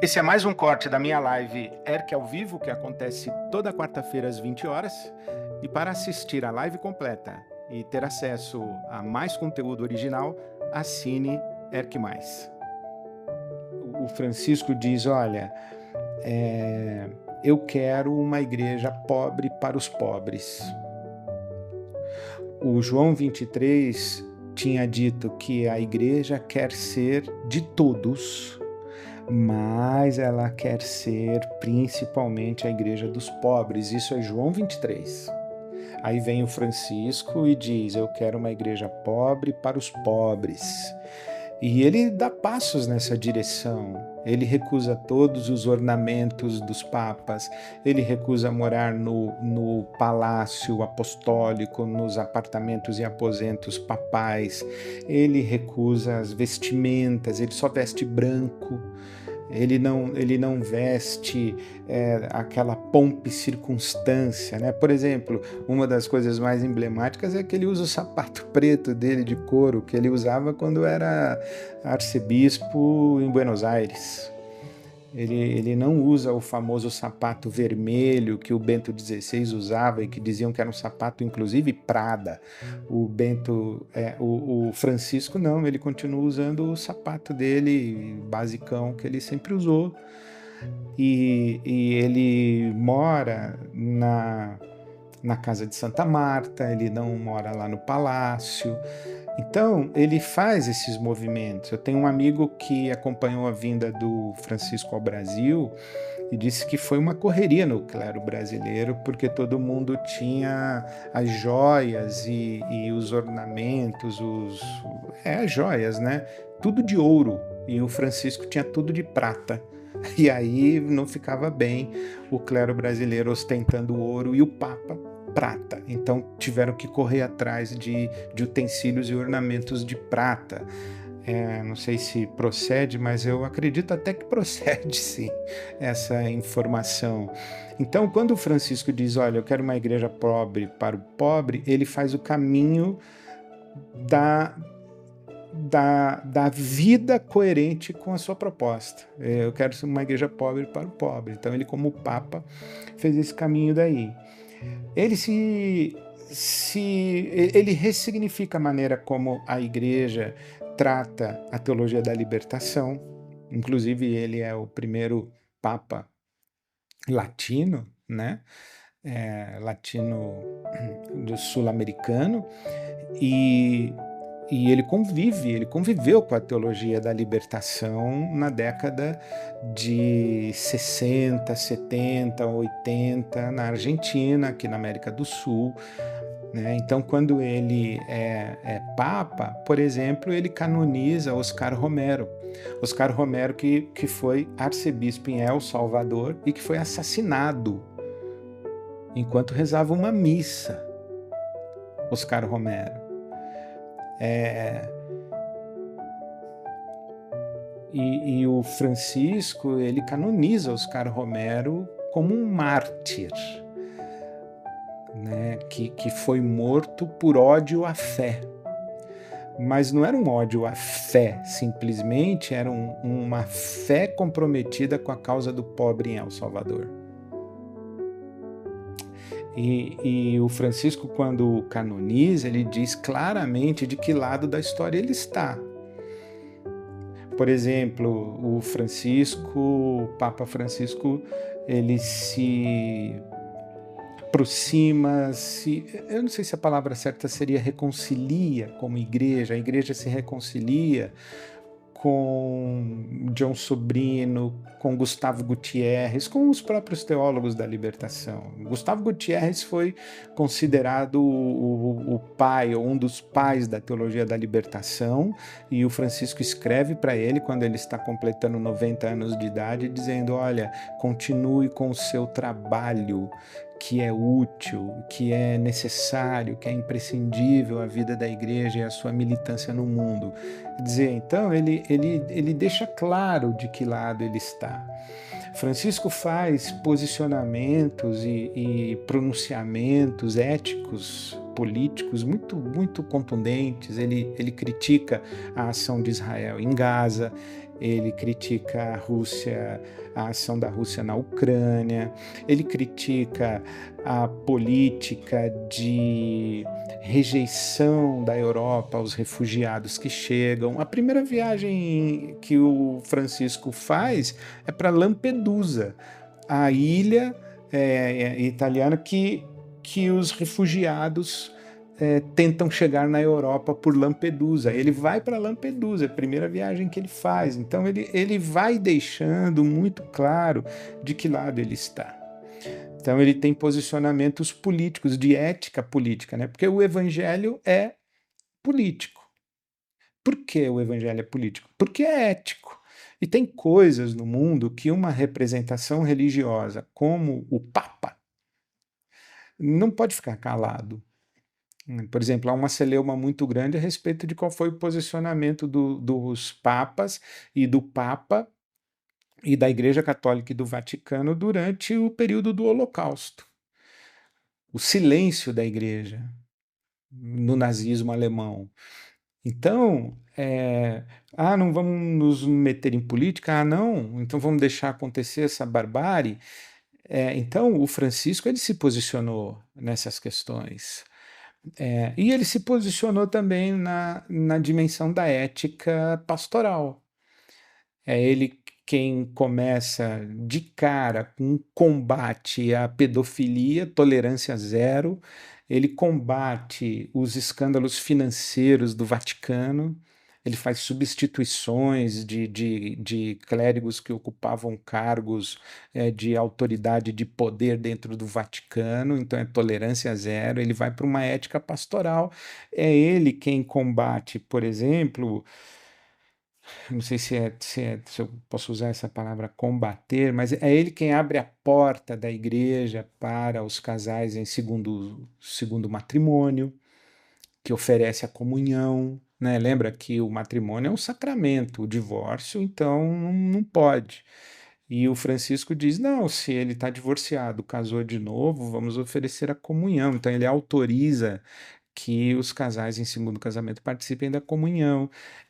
Esse é mais um corte da minha live ERC ao vivo, que acontece toda quarta-feira às 20 horas. E para assistir a live completa e ter acesso a mais conteúdo original, assine ERC+. O Francisco diz, olha, eu quero uma igreja pobre para os pobres. O João 23 tinha dito que a igreja quer ser de todos, mas ela quer ser principalmente a igreja dos pobres. Isso é João 23. Aí vem o Francisco e diz, eu quero uma igreja pobre para os pobres. E ele dá passos nessa direção. Ele recusa todos os ornamentos dos papas, ele recusa morar no palácio apostólico, nos apartamentos e aposentos papais, ele recusa as vestimentas, ele só veste branco. Ele não veste aquela pompa e circunstância, né? Por exemplo, uma das coisas mais emblemáticas é que ele usa o sapato preto dele de couro, que ele usava quando era arcebispo em Buenos Aires. Ele não usa o famoso sapato vermelho que o Bento XVI usava e que diziam que era um sapato, inclusive, Prada. O Francisco não, ele continua usando o sapato dele, basicão, que ele sempre usou. E ele mora na casa de Santa Marta, ele não mora lá no palácio. Então, ele faz esses movimentos. Eu tenho um amigo que acompanhou a vinda do Francisco ao Brasil e disse que foi uma correria no clero brasileiro, porque todo mundo tinha as joias e os ornamentos, as joias, né? Tudo de ouro. E o Francisco tinha tudo de prata. E aí não ficava bem o clero brasileiro ostentando ouro e o Papa prata. Então tiveram que correr atrás de utensílios e ornamentos de prata. Não sei se procede, mas eu acredito até que procede sim, essa informação. Então, quando o Francisco diz, olha, eu quero uma igreja pobre para o pobre, ele faz o caminho da vida coerente com a sua proposta. Eu quero ser uma igreja pobre para o pobre. Então ele, como Papa, fez esse caminho daí. Ele ele ressignifica a maneira como a igreja trata a teologia da libertação. Inclusive ele é o primeiro Papa latino, né? Latino do sul-americano, e ele conviveu com a teologia da libertação na década de 60, 70, 80, na Argentina, aqui na América do Sul, né? Então, quando ele é Papa, por exemplo, ele canoniza Oscar Romero. Oscar Romero, que foi arcebispo em El Salvador e que foi assassinado enquanto rezava uma missa. Oscar Romero. E o Francisco, ele canoniza Oscar Romero como um mártir, né, que foi morto por ódio à fé. Mas não era um ódio à fé, simplesmente era uma fé comprometida com a causa do pobre em El Salvador. E o Francisco, quando o canoniza, ele diz claramente de que lado da história ele está. Por exemplo, o Papa Francisco, ele se aproxima, eu não sei se a palavra certa seria reconcilia como igreja, a igreja se reconcilia com John Sobrino, com Gustavo Gutierrez, com os próprios teólogos da libertação. Gustavo Gutierrez foi considerado o pai, ou um dos pais da teologia da libertação, e o Francisco escreve para ele, quando ele está completando 90 anos de idade, dizendo, olha, continue com o seu trabalho, que é útil, que é necessário, que é imprescindível à vida da igreja e à sua militância no mundo. Quer dizer, então, ele deixa claro de que lado ele está. Francisco faz posicionamentos e pronunciamentos éticos, políticos muito, muito contundentes. Ele critica a ação de Israel em Gaza, ele critica a Rússia, a ação da Rússia na Ucrânia, ele critica a política de rejeição da Europa aos refugiados que chegam. A primeira viagem que o Francisco faz é para Lampedusa, a ilha italiana que os refugiados tentam chegar na Europa por Lampedusa. Ele vai para Lampedusa, é a primeira viagem que ele faz. Então ele vai deixando muito claro de que lado ele está. Então ele tem posicionamentos políticos, de ética política, né? Porque o evangelho é político. Por que o evangelho é político? Porque é ético. E tem coisas no mundo que uma representação religiosa, como o Papa, não pode ficar calado. Por exemplo, há uma celeuma muito grande a respeito de qual foi o posicionamento dos papas e do Papa e da Igreja Católica e do Vaticano durante o período do Holocausto. O silêncio da Igreja no nazismo alemão. Então, não vamos nos meter em política? Ah, não, então vamos deixar acontecer essa barbárie? Então, o Francisco ele se posicionou nessas questões. E ele se posicionou também na dimensão da ética pastoral. É ele quem começa de cara com um combate à pedofilia, tolerância zero. Ele combate os escândalos financeiros do Vaticano. Ele faz substituições de clérigos que ocupavam cargos de autoridade, de poder dentro do Vaticano, então é tolerância zero. Ele vai para uma ética pastoral. É ele quem combate, por exemplo, não sei se eu posso usar essa palavra combater, mas é ele quem abre a porta da igreja para os casais em segundo matrimônio, que oferece a comunhão, né? Lembra que o matrimônio é um sacramento, o divórcio, então, não pode. E o Francisco diz: não, se ele está divorciado, casou de novo, vamos oferecer a comunhão. Então, ele autoriza que os casais em segundo casamento participem da comunhão.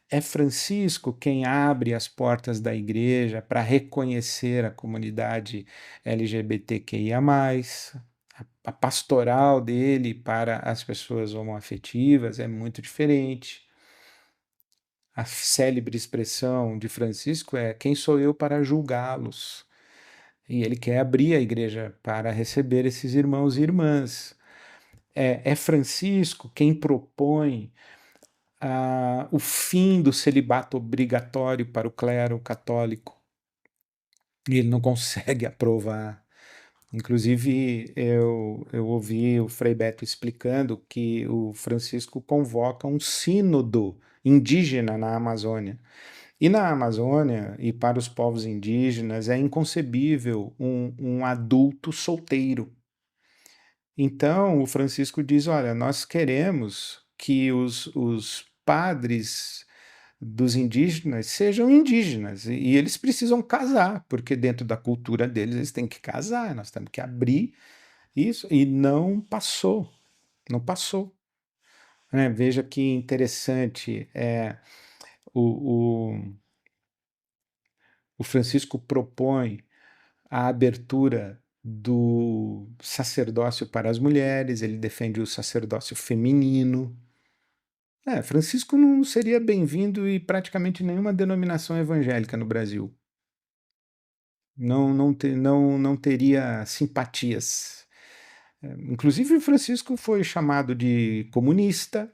É Francisco quem abre as portas da igreja para reconhecer a comunidade LGBTQIA+. A pastoral dele para as pessoas homoafetivas é muito diferente. A célebre expressão de Francisco é: quem sou eu para julgá-los? E ele quer abrir a igreja para receber esses irmãos e irmãs. É Francisco quem propõe o fim do celibato obrigatório para o clero católico. E ele não consegue aprovar. Inclusive, eu ouvi o Frei Beto explicando que o Francisco convoca um sínodo indígena na Amazônia. E na Amazônia, e para os povos indígenas, é inconcebível um adulto solteiro. Então, o Francisco diz: olha, nós queremos que os padres dos indígenas sejam indígenas e eles precisam casar, porque dentro da cultura deles eles têm que casar, nós temos que abrir isso, e não passou, não passou. Veja que interessante, o, o, o Francisco propõe a abertura do sacerdócio para as mulheres, ele defende o sacerdócio feminino. Francisco não seria bem-vindo em praticamente nenhuma denominação evangélica no Brasil. Não teria simpatias. Inclusive, o Francisco foi chamado de comunista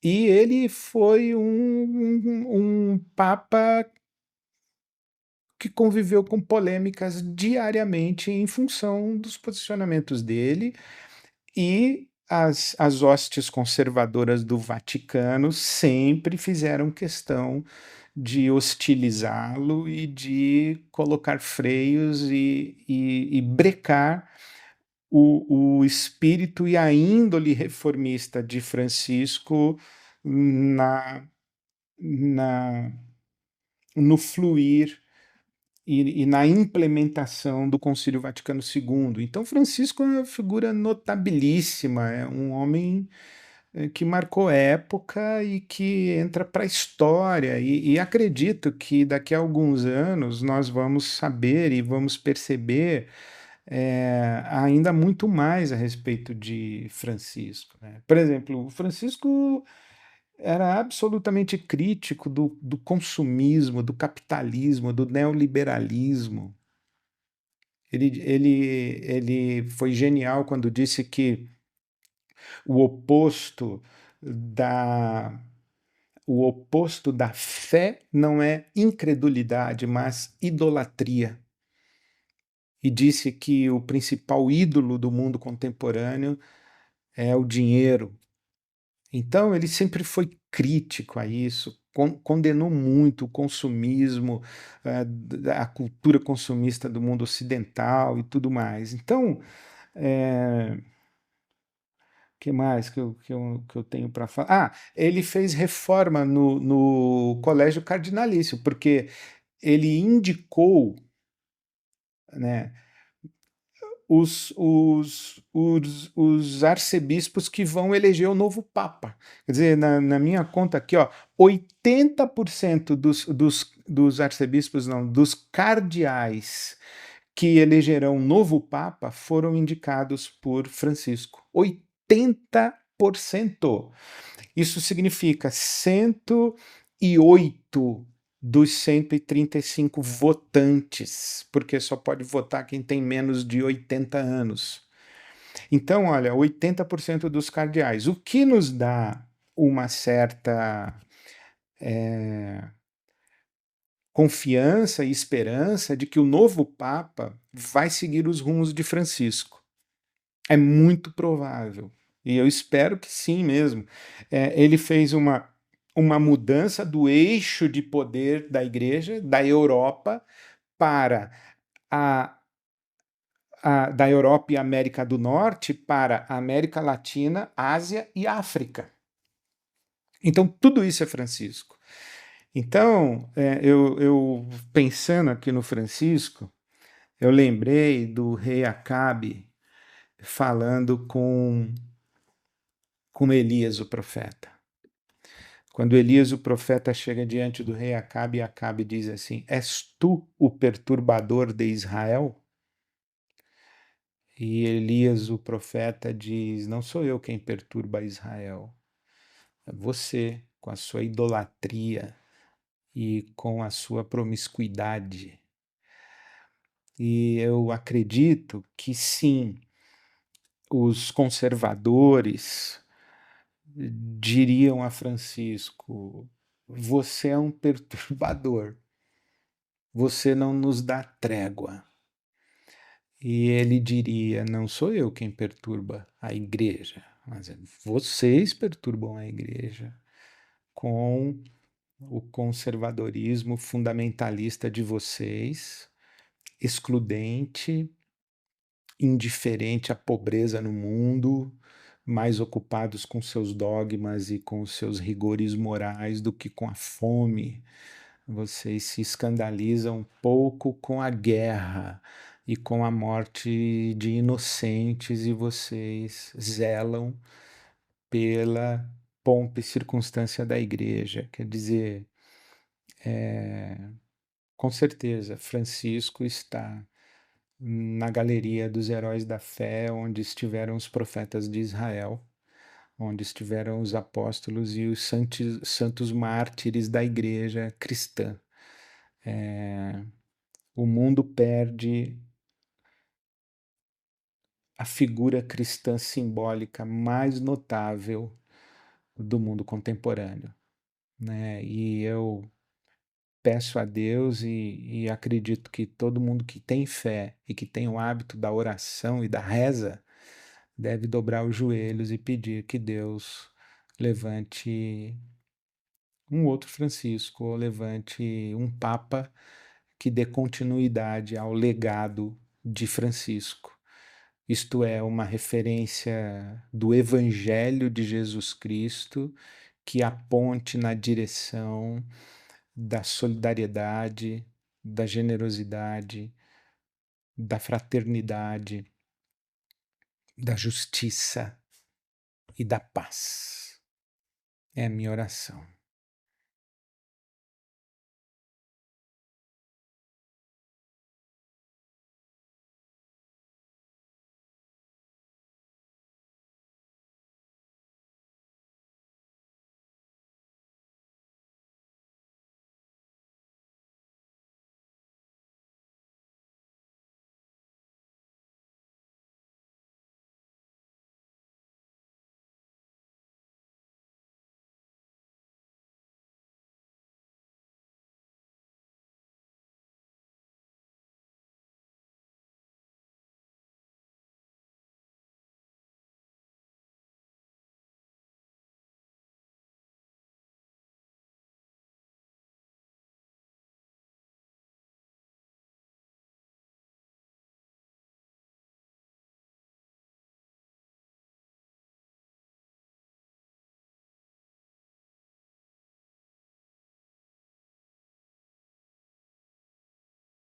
e ele foi um papa que conviveu com polêmicas diariamente em função dos posicionamentos dele, e as hostes conservadoras do Vaticano sempre fizeram questão de hostilizá-lo e de colocar freios e brecar o espírito e a índole reformista de Francisco na, na, no fluir e na implementação do Concílio Vaticano II. Então, Francisco é uma figura notabilíssima, é um homem que marcou época e que entra para a história. E acredito que daqui a alguns anos nós vamos saber e vamos perceber ainda muito mais a respeito de Francisco, né? Por exemplo, o Francisco era absolutamente crítico do consumismo, do capitalismo, do neoliberalismo. Ele foi genial quando disse que o oposto da, o oposto da fé não é incredulidade, mas idolatria. E disse que o principal ídolo do mundo contemporâneo é o dinheiro. Então, ele sempre foi crítico a isso, condenou muito o consumismo, a cultura consumista do mundo ocidental e tudo mais. Então, que mais que eu tenho para falar? Ah, ele fez reforma no Colégio Cardinalício, porque ele indicou, né, os arcebispos que vão eleger o novo Papa. Quer dizer, na minha conta aqui, ó, 80% dos arcebispos, não, dos cardeais que elegerão um novo Papa foram indicados por Francisco. 80%. Isso significa 108 dos 135 votantes, porque só pode votar quem tem menos de 80 anos. Então, olha, 80% dos cardeais, o que nos dá uma certa confiança e esperança de que o novo Papa vai seguir os rumos de Francisco. É muito provável. E eu espero que sim mesmo. Ele fez uma mudança do eixo de poder da igreja, da Europa, para a, da Europa e América do Norte para a América Latina, Ásia e África. Então, tudo isso é Francisco. Então, eu pensando aqui no Francisco, eu lembrei do rei Acabe falando com Elias, o profeta. Quando Elias, o profeta, chega diante do rei Acabe, e Acabe diz assim: És tu o perturbador de Israel? E Elias, o profeta, diz: Não sou eu quem perturba Israel, é você, com a sua idolatria e com a sua promiscuidade. E eu acredito que sim, os conservadores diriam a Francisco: Você é um perturbador, você não nos dá trégua. E ele diria: Não sou eu quem perturba a igreja, mas vocês perturbam a igreja com o conservadorismo fundamentalista de vocês, excludente, indiferente à pobreza no mundo, mais ocupados com seus dogmas e com seus rigores morais do que com a fome. Vocês se escandalizam um pouco com a guerra e com a morte de inocentes, e vocês zelam pela pompa e circunstância da igreja. Quer dizer, com certeza, Francisco está na galeria dos heróis da fé, onde estiveram os profetas de Israel, onde estiveram os apóstolos e os santos mártires da igreja cristã. O mundo perde a figura cristã simbólica mais notável do mundo contemporâneo, né? E eu peço a Deus e acredito que todo mundo que tem fé e que tem o hábito da oração e da reza deve dobrar os joelhos e pedir que Deus levante um outro Francisco, ou levante um Papa que dê continuidade ao legado de Francisco. Isto é, uma referência do Evangelho de Jesus Cristo que aponte na direção da solidariedade, da generosidade, da fraternidade, da justiça e da paz. É a minha oração.